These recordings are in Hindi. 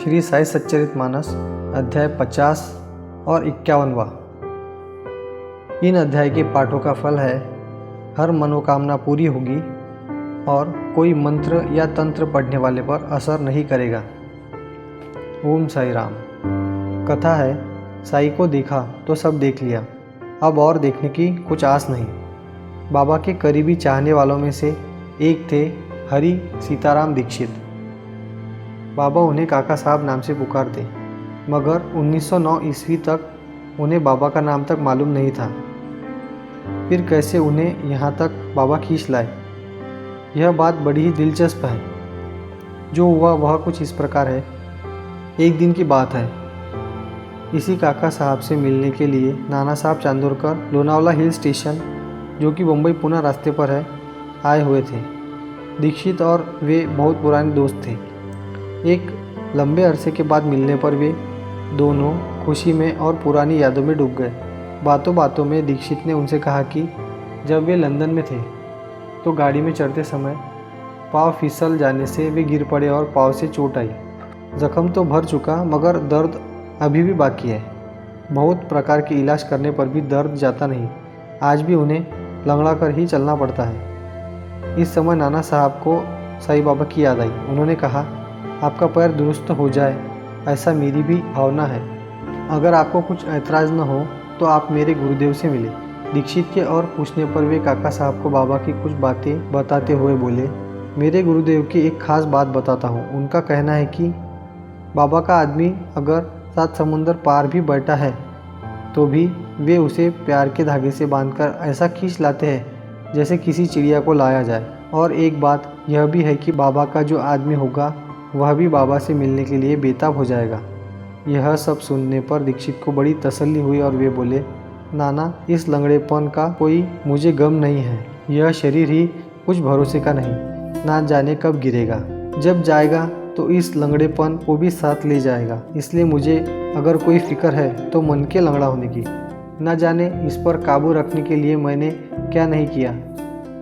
श्री साई सच्चरितमानस अध्याय 50 और 51वां। इन अध्याय के पाठों का फल है हर मनोकामना पूरी होगी और कोई मंत्र या तंत्र पढ़ने वाले पर असर नहीं करेगा। ओम साई राम। कथा है, साई को देखा तो सब देख लिया, अब और देखने की कुछ आस नहीं। बाबा के करीबी चाहने वालों में से एक थे हरि सीताराम दीक्षित। बाबा उन्हें काका साहब नाम से पुकारते, मगर 1909 ईस्वी तक उन्हें बाबा का नाम तक मालूम नहीं था। फिर कैसे उन्हें यहाँ तक बाबा खींच लाए, यह बात बड़ी ही दिलचस्प है। जो हुआ वह कुछ इस प्रकार है। एक दिन की बात है, इसी काका साहब से मिलने के लिए नाना साहब चांदोरकर लोनावला हिल स्टेशन, जो कि मुंबई पुणे रास्ते पर है, आए हुए थे। दीक्षित और वे बहुत पुराने दोस्त थे। एक लंबे अरसे के बाद मिलने पर वे दोनों खुशी में और पुरानी यादों में डूब गए। बातों बातों में दीक्षित ने उनसे कहा कि जब वे लंदन में थे तो गाड़ी में चढ़ते समय पाँव फिसल जाने से वे गिर पड़े और पाँव से चोट आई। जख्म तो भर चुका, मगर दर्द अभी भी बाकी है। बहुत प्रकार के इलाज करने पर भी दर्द जाता नहीं। आज भी उन्हें लंगड़ा कर ही चलना पड़ता है। इस समय नाना साहब को साईं बाबा की याद आई। उन्होंने कहा, आपका पैर दुरुस्त हो जाए, ऐसा मेरी भी भावना है। अगर आपको कुछ ऐतराज़ न हो तो आप मेरे गुरुदेव से मिले। दीक्षित के और पूछने पर वे काका साहब को बाबा की कुछ बातें बताते हुए बोले, मेरे गुरुदेव की एक ख़ास बात बताता हूँ। उनका कहना है कि बाबा का आदमी अगर 7 समुंदर पार भी बैठा है तो भी वे उसे प्यार के धागे से बांधकर ऐसा खींच लाते हैं जैसे किसी चिड़िया को लाया जाए। और एक बात यह भी है कि बाबा का जो आदमी होगा वह भी बाबा से मिलने के लिए बेताब हो जाएगा। यह सब सुनने पर दीक्षित को बड़ी तसल्ली हुई और वे बोले, नाना, इस लंगड़ेपन का कोई मुझे गम नहीं है। यह शरीर ही कुछ भरोसे का नहीं, ना जाने कब गिरेगा। जब जाएगा तो इस लंगड़ेपन को भी साथ ले जाएगा। इसलिए मुझे अगर कोई फिक्र है तो मन के लंगड़ा होने की। ना जाने इस पर काबू रखने के लिए मैंने क्या नहीं किया,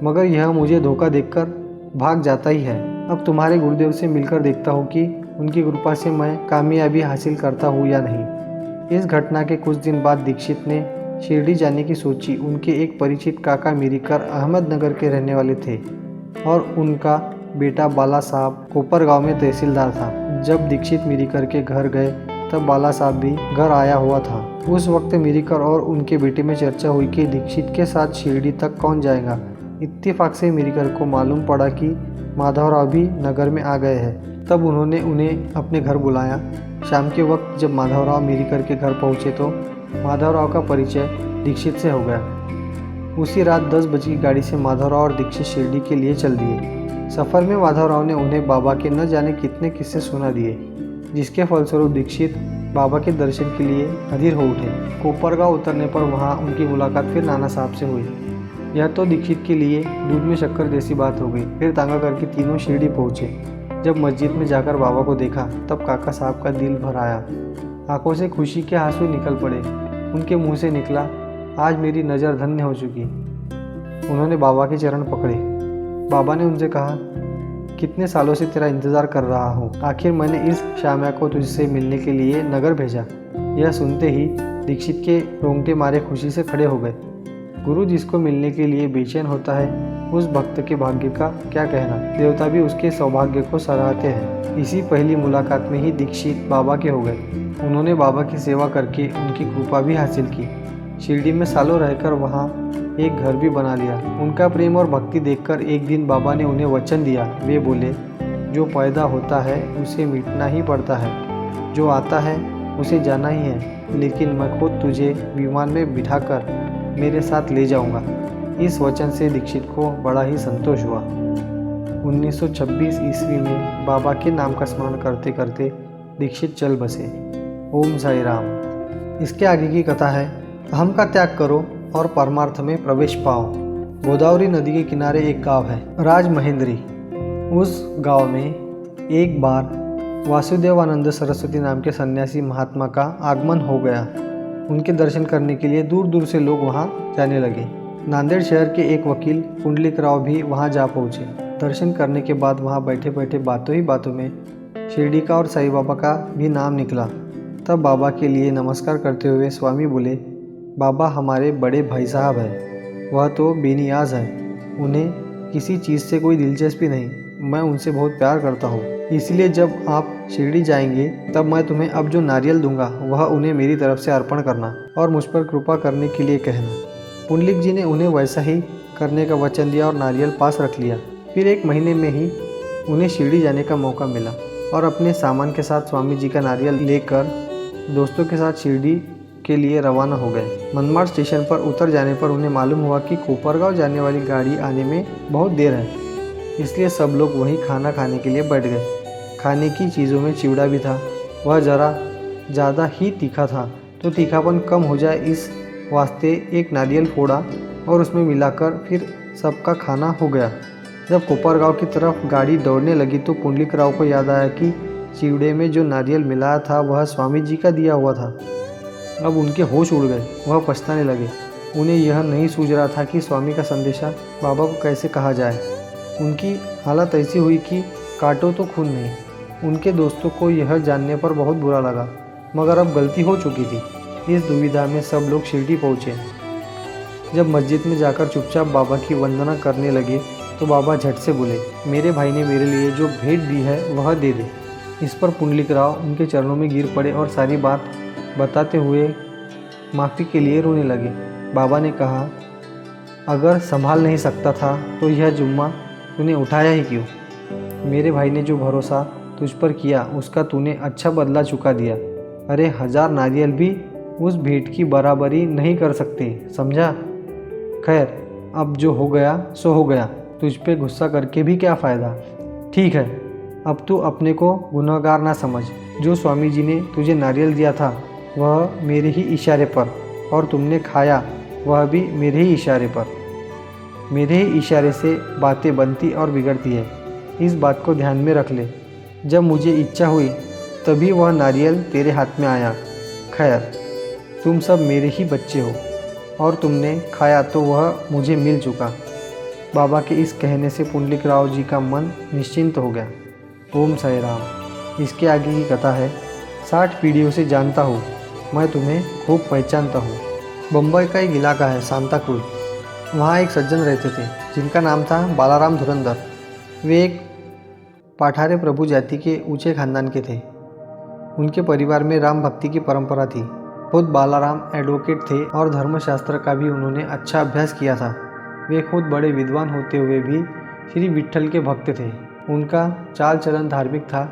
मगर यह मुझे धोखा देकर भाग जाता ही है। अब तुम्हारे गुरुदेव से मिलकर देखता हूँ कि उनकी कृपा से मैं कामयाबी हासिल करता हूँ या नहीं। इस घटना के कुछ दिन बाद दीक्षित ने शिरडी जाने की सोची। उनके एक परिचित काका मिरीकर अहमदनगर के रहने वाले थे और उनका बेटा बाला साहब कोपरगांव में तहसीलदार था। जब दीक्षित मिरीकर के घर गए तब बाला साहब भी घर आया हुआ था। उस वक्त मिरीकर और उनके बेटे में चर्चा हुई कि दीक्षित के साथ शिरडी तक कौन जाएगा। इत्तेफाक से मिरीकर को मालूम पड़ा कि माधवराव भी नगर में आ गए हैं। तब उन्होंने उन्हें अपने घर बुलाया। शाम के वक्त जब माधवराव मिरीकर के घर पहुंचे तो माधवराव का परिचय दीक्षित से हो गया। उसी रात 10 बजे की गाड़ी से माधवराव और दीक्षित शिरडी के लिए चल दिए। सफ़र में माधवराव ने उन्हें बाबा के न जाने कितने किस्से सुना दिए, जिसके फलस्वरूप दीक्षित बाबा के दर्शन के लिए अधीर हो उठे। कोपरगांव उतरने पर वहाँ उनकी मुलाकात फिर नाना साहब से हुई। यह तो दीक्षित के लिए दूध में शक्कर जैसी बात हो गई। फिर तांगा करके तीनों शिरडी पहुँचे। जब मस्जिद में जाकर बाबा को देखा तब काका साहब का दिल भर आया। आंखों से खुशी के आंसू निकल पड़े। उनके मुंह से निकला, आज मेरी नज़र धन्य हो चुकी। उन्होंने बाबा के चरण पकड़े। बाबा ने उनसे कहा, कितने सालों से तेरा इंतज़ार कर रहा हूँ। आखिर मैंने इस श्यामा को तुझसे मिलने के लिए नगर भेजा। यह सुनते ही दीक्षित के रोंगटे मारे खुशी से खड़े हो गए। गुरु जिसको मिलने के लिए बेचैन होता है, उस भक्त के भाग्य का क्या कहना। देवता भी उसके सौभाग्य को सराहते हैं। इसी पहली मुलाकात में ही दीक्षित बाबा के हो गए। उन्होंने बाबा की सेवा करके उनकी कृपा भी हासिल की। शिरडी में सालों रहकर वहाँ एक घर भी बना लिया। उनका प्रेम और भक्ति देखकर एक दिन बाबा ने उन्हें वचन दिया। वे बोले, जो पैदा होता है उसे मिटना ही पड़ता है, जो आता है उसे जाना ही है, लेकिन मैं खुद तुझे विमान में बिठाकर मेरे साथ ले जाऊंगा। इस वचन से दीक्षित को बड़ा ही संतोष हुआ। 1926 ईस्वी में बाबा के नाम का स्मरण करते करते दीक्षित चल बसे। ओम साई राम। इसके आगे की कथा है, अहम का त्याग करो और परमार्थ में प्रवेश पाओ। गोदावरी नदी के किनारे एक गांव है, राजमहेंद्री। उस गांव में एक बार वासुदेवानंद सरस्वती नाम के सन्यासी महात्मा का आगमन हो गया। उनके दर्शन करने के लिए दूर दूर से लोग वहां जाने लगे। नांदेड़ शहर के एक वकील पुंडलिक राव भी वहां जा पहुंचे। दर्शन करने के बाद वहां बैठे बैठे बातों ही बातों में शिरडी का और साईं बाबा का भी नाम निकला। तब बाबा के लिए नमस्कार करते हुए स्वामी बोले, बाबा हमारे बड़े भाई साहब हैं, वह तो बेनियाज है, उन्हें किसी चीज़ से कोई दिलचस्पी नहीं, मैं उनसे बहुत प्यार करता हूँ, इसलिए जब आप शिरडी जाएंगे तब मैं तुम्हें अब जो नारियल दूंगा वह उन्हें मेरी तरफ से अर्पण करना और मुझ पर कृपा करने के लिए कहना। पुंडलिक जी ने उन्हें वैसा ही करने का वचन दिया और नारियल पास रख लिया। फिर 1 महीने में ही उन्हें शिरडी जाने का मौका मिला और अपने सामान के साथ स्वामी जी का नारियल लेकर दोस्तों के साथ शिरडी के लिए रवाना हो गए। मनमाड़ स्टेशन पर उतर जाने पर उन्हें मालूम हुआ कि कोपरगांव जाने वाली गाड़ी आने में बहुत देर है, इसलिए सब लोग वहीं खाना खाने के लिए बैठ गए। खाने की चीज़ों में चिवड़ा भी था, वह ज़रा ज़्यादा ही तीखा था, तो तीखापन कम हो जाए इस वास्ते एक नारियल फोड़ा और उसमें मिलाकर फिर सबका खाना हो गया। जब कोपरगांव की तरफ गाड़ी दौड़ने लगी तो पुंडलिक राव को याद आया कि चिवड़े में जो नारियल मिलाया था वह स्वामी जी का दिया हुआ था। अब उनके होश उड़ गए, वह पछताने लगे। उन्हें यह नहीं सूझ रहा था कि स्वामी का संदेशा बाबा को कैसे कहा जाए। उनकी हालत ऐसी हुई कि काटो तो खून नहीं। उनके दोस्तों को यह जानने पर बहुत बुरा लगा, मगर अब गलती हो चुकी थी। इस दुविधा में सब लोग शिरडी पहुँचे। जब मस्जिद में जाकर चुपचाप बाबा की वंदना करने लगे तो बाबा झट से बोले, मेरे भाई ने मेरे लिए जो भेंट दी है वह दे दे। इस पर पुंडलिक राव उनके चरणों में गिर पड़े और सारी बात बताते हुए माफ़ी के लिए रोने लगे। बाबा ने कहा, अगर संभाल नहीं सकता था तो यह जुम्मा तूने उठाया ही क्यों? मेरे भाई ने जो भरोसा तुझ पर किया उसका तूने अच्छा बदला चुका दिया। अरे 1000 नारियल भी उस भेंट की बराबरी नहीं कर सकते, समझा? खैर, अब जो हो गया सो हो गया, तुझ पे गुस्सा करके भी क्या फ़ायदा। ठीक है, अब तू अपने को गुनहगार ना समझ। जो स्वामी जी ने तुझे नारियल दिया था वह मेरे ही इशारे पर, और तुमने खाया वह भी मेरे ही इशारे पर। मेरे ही इशारे से बातें बनती और बिगड़ती है, इस बात को ध्यान में रख ले। जब मुझे इच्छा हुई तभी वह नारियल तेरे हाथ में आया। खैर, तुम सब मेरे ही बच्चे हो और तुमने खाया तो वह मुझे मिल चुका। बाबा के इस कहने से पुंडलिक राव जी का मन निश्चिंत हो गया। ओम साई राम। इसके आगे की कथा है। 60 पीढ़ियों से जानता हूँ, मैं तुम्हें खूब पहचानता हूँ। बम्बई का एक इलाका है सांता क्रूज। वहाँ एक सज्जन रहते थे जिनका नाम था बालाराम धुरंधर। वे एक पाठारे प्रभु जाति के ऊंचे खानदान के थे। उनके परिवार में राम भक्ति की परंपरा थी। खुद बालाराम एडवोकेट थे और धर्मशास्त्र का भी उन्होंने अच्छा अभ्यास किया था। वे खुद बड़े विद्वान होते हुए भी श्री विट्ठल के भक्त थे। उनका चाल चलन धार्मिक था।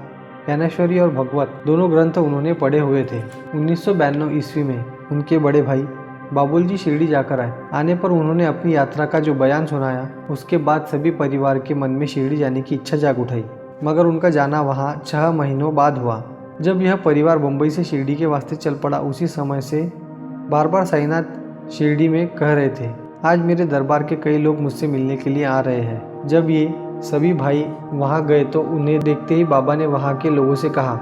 ज्ञानेश्वरी और भगवत दोनों ग्रंथ उन्होंने पढ़े हुए थे। 1992 ईस्वी में उनके बड़े भाई बाबुल जी शिरडी जाकर आए। आने पर उन्होंने अपनी यात्रा का जो बयान सुनाया, उसके बाद सभी परिवार के मन में शिरडी जाने की इच्छा जाग उठाई। मगर उनका जाना वहाँ 6 महीनों बाद हुआ। जब यह परिवार मुंबई से शिरडी के वास्ते चल पड़ा, उसी समय से बार बार साईनाथ शिरडी में कह रहे थे, आज मेरे दरबार के कई लोग मुझसे मिलने के लिए आ रहे हैं। जब ये सभी भाई वहाँ गए तो उन्हें देखते ही बाबा ने वहाँ के लोगों से कहा,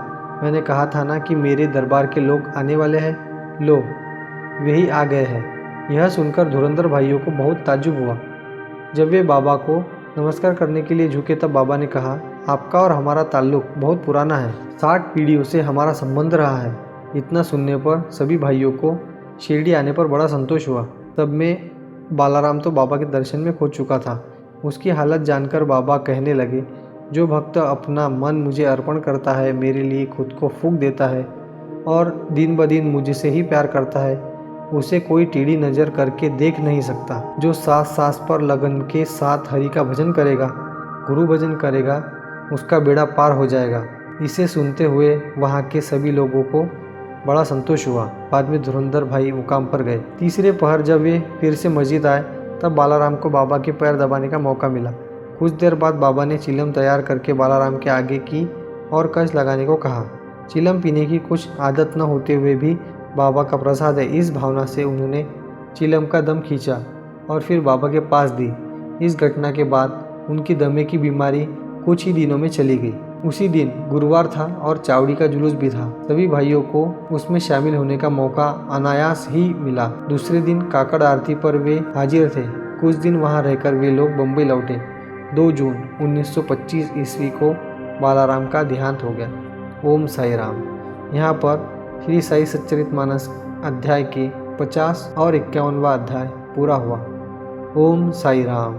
मैंने कहा था ना कि मेरे दरबार के लोग आने वाले हैं, लो वही आ गए हैं। यह सुनकर धुरंधर भाइयों को बहुत ताज्जुब हुआ। जब वे बाबा को नमस्कार करने के लिए झुके तब बाबा ने कहा, आपका और हमारा ताल्लुक बहुत पुराना है, 60 पीढ़ियों से हमारा संबंध रहा है। इतना सुनने पर सभी भाइयों को शिरडी आने पर बड़ा संतोष हुआ। तब में बालाराम तो बाबा के दर्शन में खो चुका था। उसकी हालत जानकर बाबा कहने लगे, जो भक्त अपना मन मुझे अर्पण करता है, मेरे लिए खुद को फूंक देता है और दिन ब दिन मुझसे ही प्यार करता है, उसे कोई टेढ़ी नज़र करके देख नहीं सकता। जो सांस सांस पर लगन के साथ हरि का भजन करेगा, गुरु भजन करेगा, उसका बेड़ा पार हो जाएगा। इसे सुनते हुए वहाँ के सभी लोगों को बड़ा संतोष हुआ। बाद में धुरंधर भाई मुकाम पर गए। तीसरे पहर जब वे फिर से मस्जिद आए तब बालाराम को बाबा के पैर दबाने का मौका मिला। कुछ देर बाद बाबा ने चिलम तैयार करके बालाराम के आगे की और कश लगाने को कहा। चिलम पीने की कुछ आदत न होते हुए भी बाबा का प्रसाद है, इस भावना से उन्होंने चिलम का दम खींचा और फिर बाबा के पास दी। इस घटना के बाद उनकी दमे की बीमारी कुछ ही दिनों में चली गई। उसी दिन गुरुवार था और चावड़ी का जुलूस भी था। सभी भाइयों को उसमें शामिल होने का मौका अनायास ही मिला। दूसरे दिन काकड़ आरती पर वे हाजिर थे। कुछ दिन वहां रहकर वे लोग बम्बई लौटे। 2 जून 1925 ईस्वी को बालाराम का देहांत हो गया। ओम साई राम। यहाँ पर श्री साई सच्चरितमानस अध्याय के 50 और 51वां अध्याय पूरा हुआ। ओम साई राम।